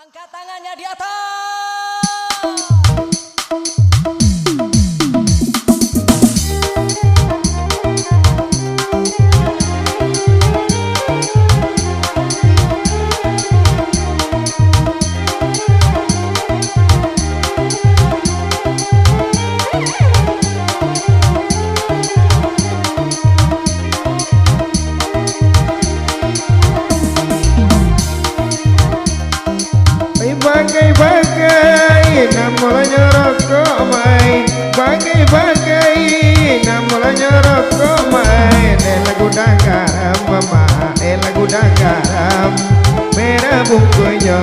Angkat tangannya di atas. Bagai-bagai namanya rokok main, bagai-bagai namanya rokok main. Lagu danggaram mama, lagu danggaram. Merah bungkunya,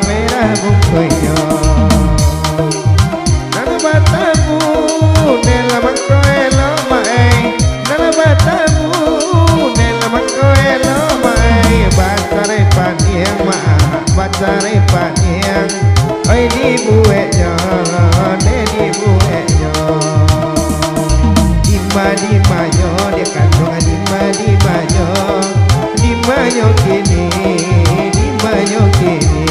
merah bungkunya. Nana batamu, nela mangkoelo main. Nana batamu, nela mangkoelo main. Batare paniang ma, batare paniang. Oi di bueknya, di bueknya. Di manyo dia kandung di manyo, di manyo kini, di manyo kini.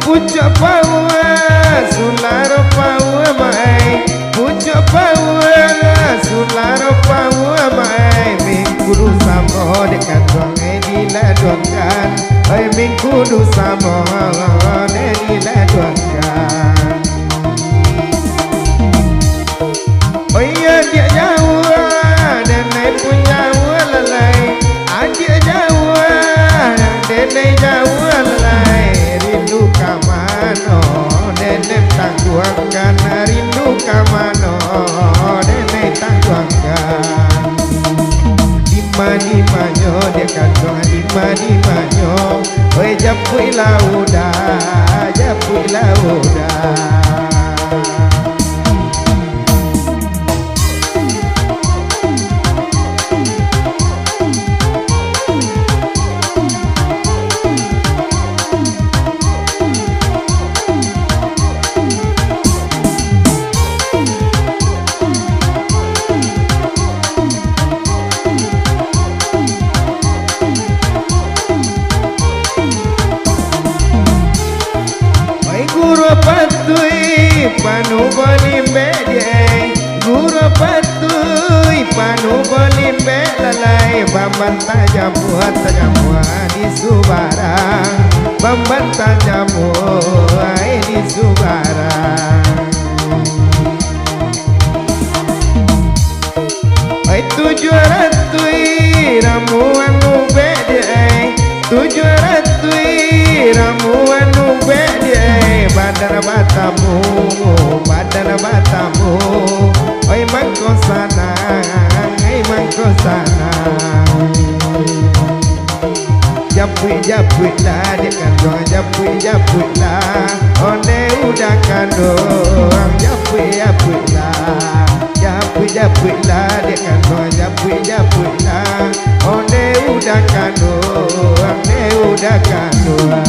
Pucuk paua, sularo paua mai. Pucuk paua, sularo paua mai. Mingkudu samo dekat doang di ladongkan. Oi mingkudu samo di ladongkan. Oh iya dia jauh dan naik punya lalai. Adik jauh dan naik jauh lalai. Rindu kamano nenek tangguangkan, rindu kamano nenek tangguangkan. Di manyo dia kandung di manyo. Oi japui lauda, japui lauda. Panu bolimbe dia, guru patui panu bolimbe lalai. Bamban tajamuat di Subarang, bamban tajamuat di Subarang. Tujuh ratui ramuan ube dia, tujuh ratui ramuan ube dia. Badar batamu, badar batamu. Oi mangko sana, oi mangko sana. Japui japui lah dia kandung, japui japui lah. Onde udah kandung, japui japui lah. Japui japui lah dia kandung, japui japui lah. Onde udah kandung, onde udah kandung.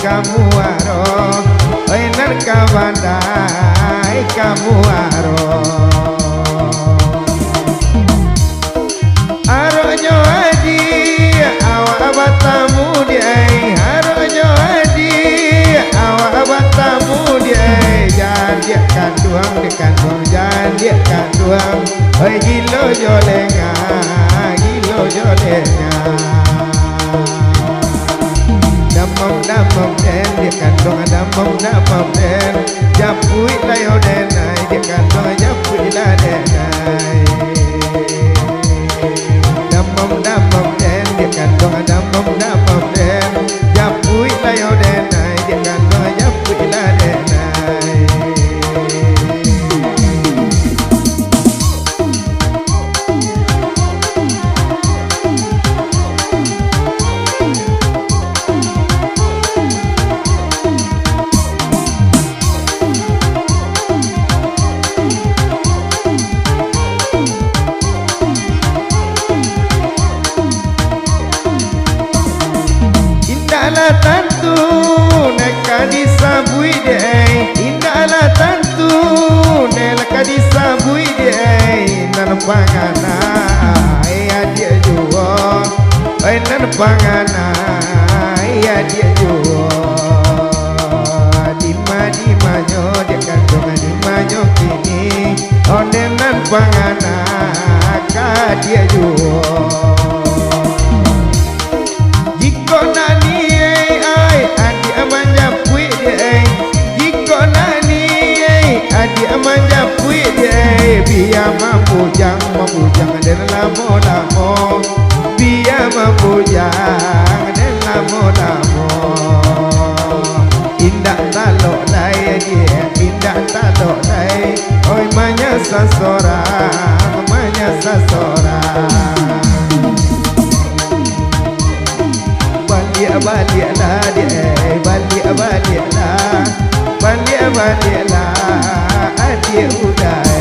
Kamu aro, oi narkabandai kamu aro. Aronyo adi, awak batamu dia. Aronyo adi, awak batamu dia. Jangan dia kandung, dia kandung, jangan dia kandung. Oi gilo jolenga, gilo jolenga. Damam damam den dia kandung damam damam den japui layo denai dia kandung japui la denai damam damam den dia kandung damam damam den japui layo denai dia kandung japui la denai Indahlah tantu nak disabui deh Indahlah tantu nak disabui deh nan pangana ya dia juo nan pangana ya dia juo dima nyo dia kandung dima nyo kini onde nan pangana ka dia juo jiko nani ai adi amanja pui de jiko nani adi amanja pui de biya mambujang den lamo biya mambujang den lamo indah talo dai dia indah talo dai oi manya sasorang balik lah dia balik lah adik udah